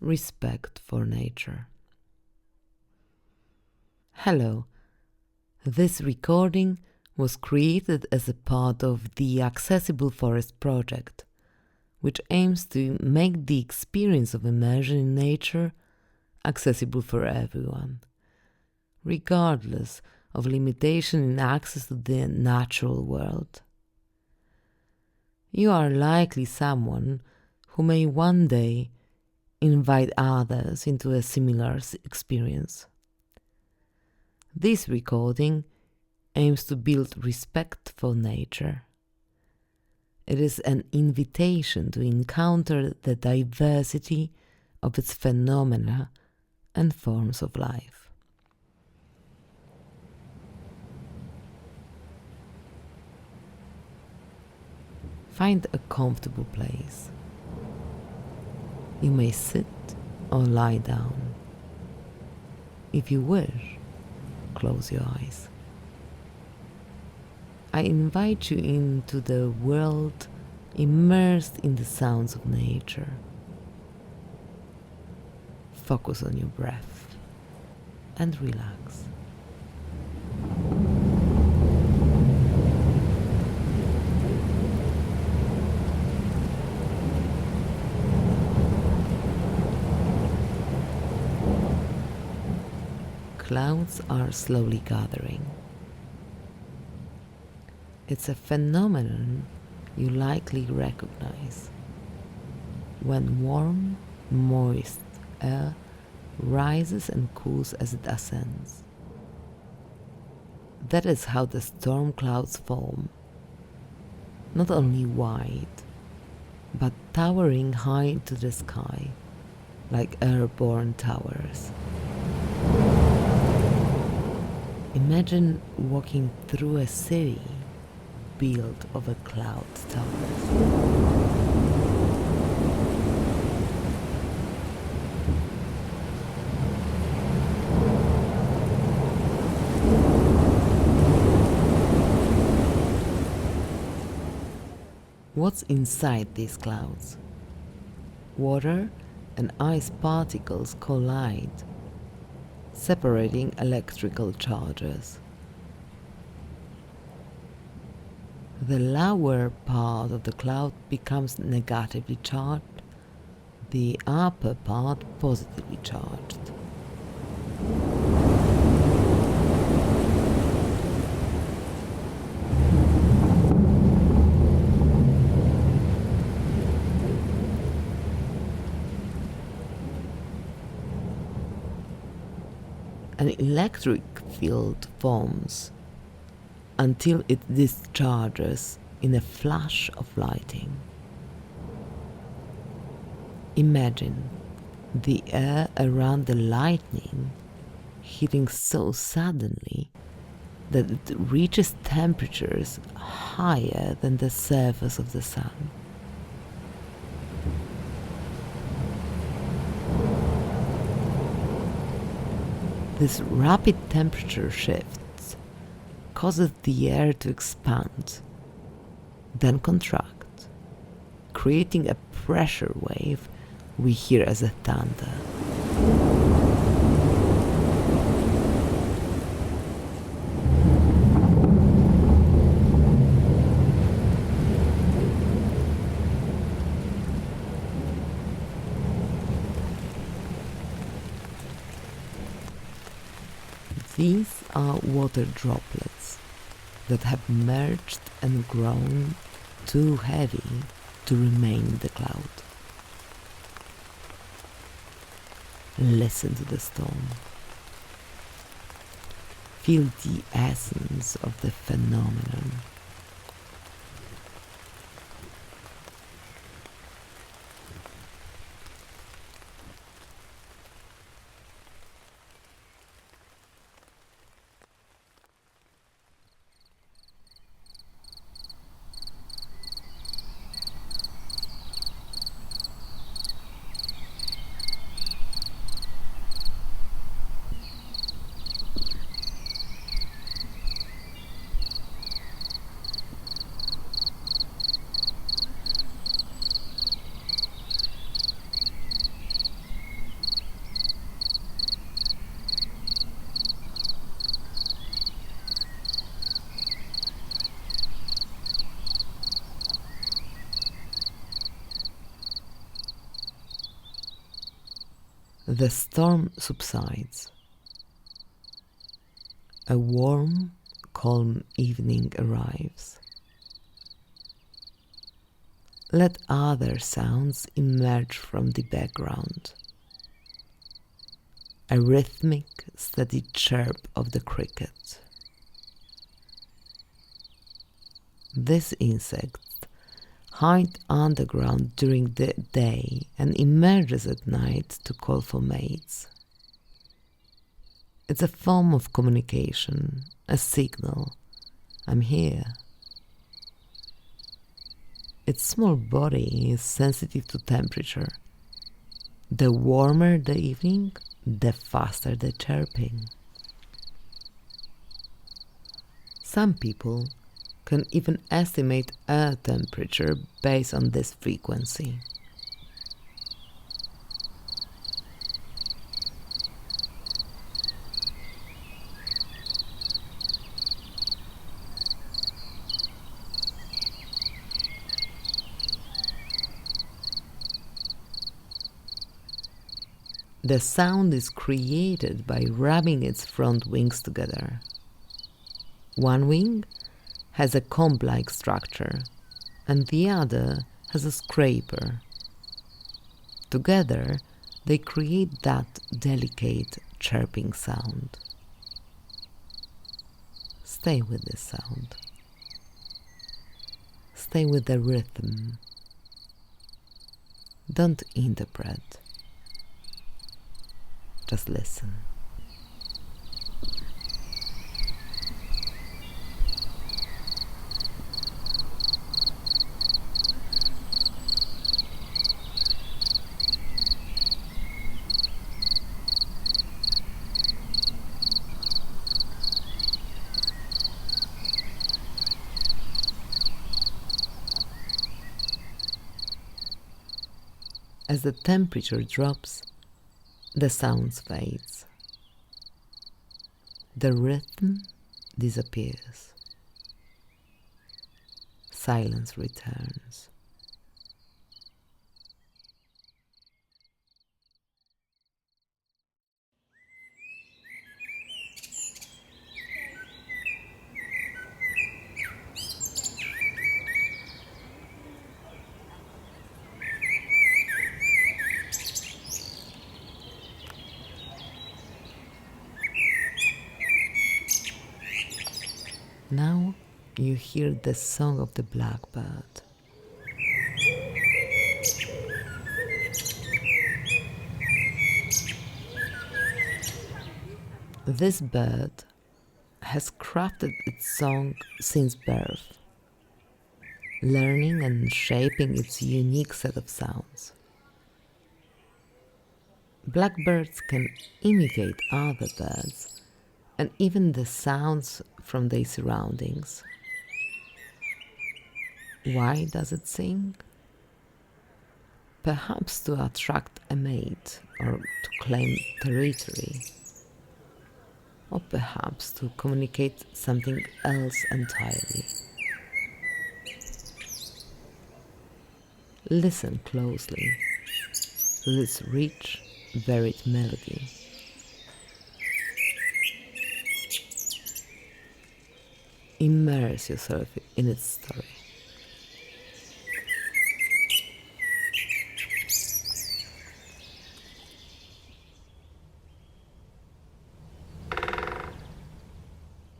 respect for nature. Hello, this recording was created as a part of the Accessible Forest project, which aims to make the experience of immersion in nature accessible for everyone, regardless of limitation in access to the natural world. You are likely someone who may one day invite others into a similar experience. This recording aims to build respect for nature. It is an invitation to encounter the diversity of its phenomena and forms of life. Find a comfortable place. You may sit or lie down. If you wish, close your eyes. I invite you into the world immersed in the sounds of nature. Focus on your breath and relax. Clouds are slowly gathering. It's a phenomenon you likely recognize when warm, moist air rises and cools as it ascends. That is how the storm clouds form, not only wide, but towering high into the sky, like airborne towers. Imagine walking through a city built over cloud towers. What's inside these clouds? Water and ice particles collide, separating electrical charges. The lower part of the cloud becomes negatively charged, the upper part positively charged. An electric field forms until it discharges in a flash of lighting. Imagine the air around the lightning hitting so suddenly that it reaches temperatures higher than the surface of the sun. This rapid temperature shift causes the air to expand, then contract, creating a pressure wave we hear as a thunder. These are water droplets that have merged and grown too heavy to remain in the cloud. Listen to the storm. Feel the essence of the phenomenon. The storm subsides. A warm, calm evening arrives. Let other sounds emerge from the background. A rhythmic, steady chirp of the cricket. This insect hides underground during the day and emerges at night to call for mates. It's a form of communication, a signal. I'm here. Its small body is sensitive to temperature. The warmer the evening, the faster the chirping. Some people can even estimate air temperature based on this frequency. The sound is created by rubbing its front wings together. One wing has a comb-like structure, and the other has a scraper. Together, they create that delicate chirping sound. Stay with this sound. Stay with the rhythm. Don't interpret. Just listen. As the temperature drops, the sound fades. The rhythm disappears. Silence returns. Now you hear the song of the blackbird. This bird has crafted its song since birth, learning and shaping its unique set of sounds. Blackbirds can imitate other birds and even the sounds from their surroundings. Why does it sing? Perhaps to attract a mate or to claim territory, or perhaps to communicate something else entirely. Listen closely to this rich, varied melody. Immerse yourself in its story.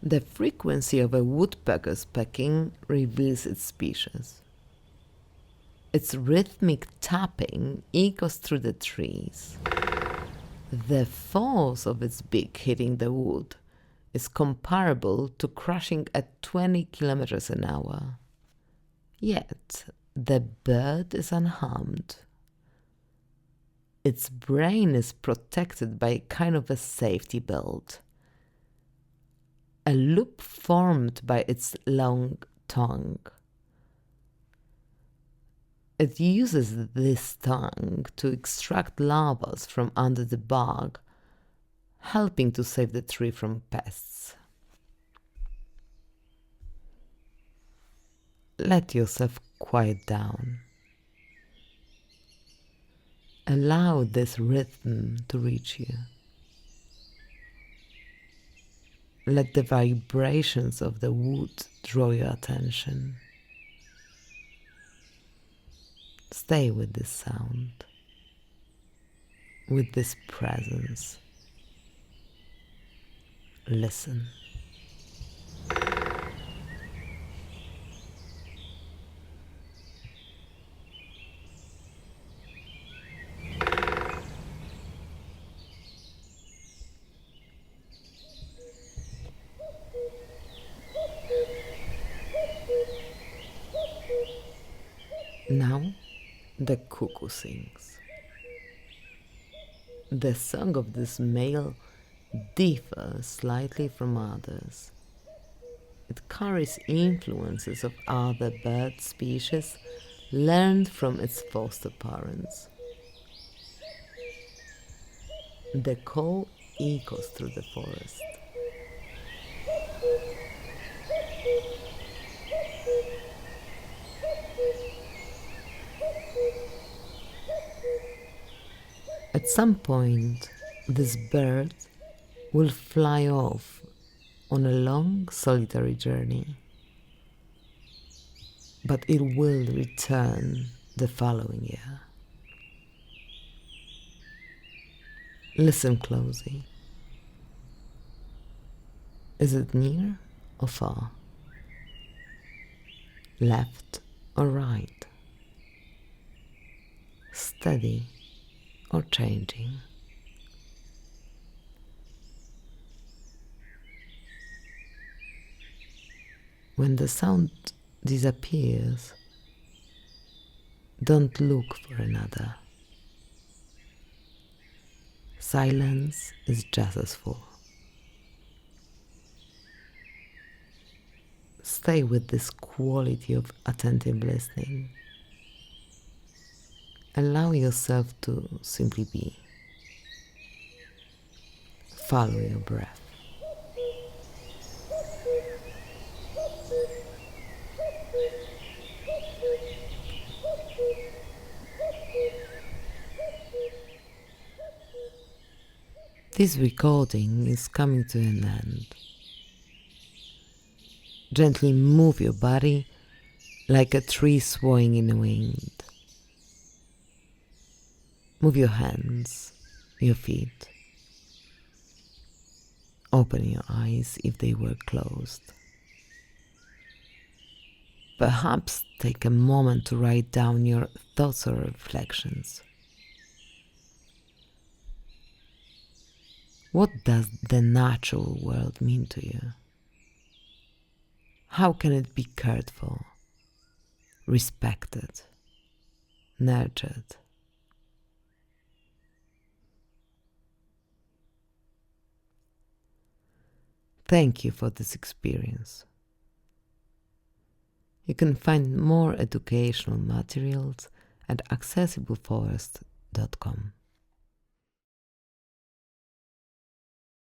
The frequency of a woodpecker's pecking reveals its species. Its rhythmic tapping echoes through the trees. The force of its beak hitting the wood is comparable to crushing at 20 kilometers an hour. Yet, the bird is unharmed. Its brain is protected by a kind of a safety belt, a loop formed by its long tongue. It uses this tongue to extract larvae from under the bark, helping to save the tree from pests. Let yourself quiet down. Allow this rhythm to reach you. Let the vibrations of the wood draw your attention. Stay with this sound, with this presence. Listen. Now the cuckoo sings. The song of this male differs slightly from others. It carries influences of other bird species learned from its foster parents. The call echoes through the forest. At some point, this bird will fly off on a long solitary journey, but it will return the following year. Listen closely. Is it near or far? Left or right? Steady or changing? When the sound disappears, don't look for another. Silence is just as full. Stay with this quality of attentive listening. Allow yourself to simply be. Follow your breath. This recording is coming to an end. Gently move your body like a tree swaying in the wind. Move your hands, your feet. Open your eyes if they were closed. Perhaps take a moment to write down your thoughts or reflections. What does the natural world mean to you? How can it be cared for, respected, nurtured? Thank you for this experience. You can find more educational materials at accessibleforest.com.